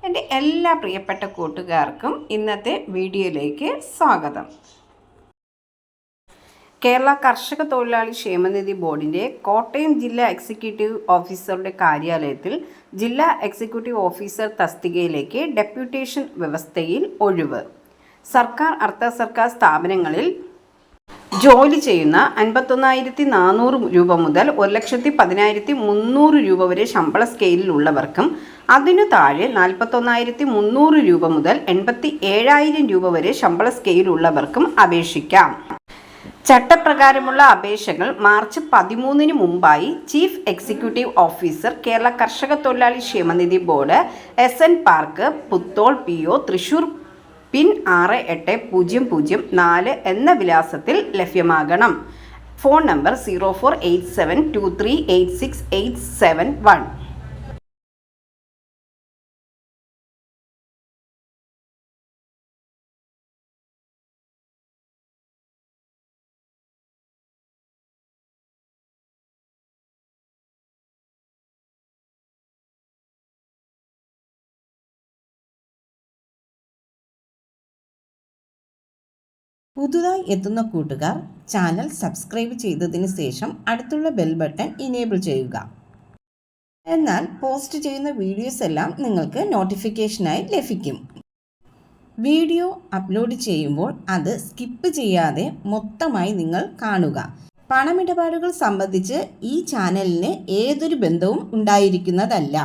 എൻ്റെ എല്ലാ പ്രിയപ്പെട്ട കൂട്ടുകാർക്കും ഇന്നത്തെ വീഡിയോയിലേക്ക് സ്വാഗതം. കേരള കർഷക തൊഴിലാളി ക്ഷേമനിധി ബോർഡിൻ്റെ കോട്ടയം ജില്ലാ എക്സിക്യൂട്ടീവ് ഓഫീസറുടെ കാര്യാലയത്തിൽ ജില്ലാ എക്സിക്യൂട്ടീവ് ഓഫീസർ തസ്തികയിലേക്ക് ഡെപ്യൂട്ടേഷൻ വ്യവസ്ഥയിൽ ഒഴിവ്. സർക്കാർ അർദ്ധ സർക്കാർ സ്ഥാപനങ്ങളിൽ ജോലി ചെയ്യുന്ന 51,400 രൂപ മുതൽ 1,10,300 രൂപ വരെ ശമ്പള സ്കെയിലിലുള്ളവർക്കും അതിനു താഴെ 41,300 രൂപ മുതൽ 87,000 രൂപ വരെ ശമ്പള സ്കെയിലുള്ളവർക്കും അപേക്ഷിക്കാം. ചട്ടപ്രകാരമുള്ള അപേക്ഷകൾ മാർച്ച് 13 മുമ്പായി ചീഫ് എക്സിക്യൂട്ടീവ് ഓഫീസർ കേരള കർഷക തൊഴിലാളി ക്ഷേമനിധി board SN park Puthol PO Thrissur pin 6800 എന്ന വിലാസത്തിൽ ലഭ്യമാകണം. Phone number 0487238671. പുതുതായി എത്തുന്ന കൂട്ടുകാർ ചാനൽ സബ്സ്ക്രൈബ് ചെയ്തതിന് ശേഷം അടുത്തുള്ള ബെൽ ബട്ടൺ ഇനേബിൾ ചെയ്യുക. എന്നാൽ പോസ്റ്റ് ചെയ്യുന്ന വീഡിയോസ് എല്ലാം നിങ്ങൾക്ക് നോട്ടിഫിക്കേഷനായി ലഭിക്കും. വീഡിയോ അപ്ലോഡ് ചെയ്യുമ്പോൾ അത് സ്കിപ്പ് ചെയ്യാതെ മൊത്തമായി നിങ്ങൾ കാണുക. പണമിടപാടുകൾ സംബന്ധിച്ച് ഈ ചാനലിന് ഏതൊരു ബന്ധവും ഉണ്ടായിരിക്കുന്നതല്ല.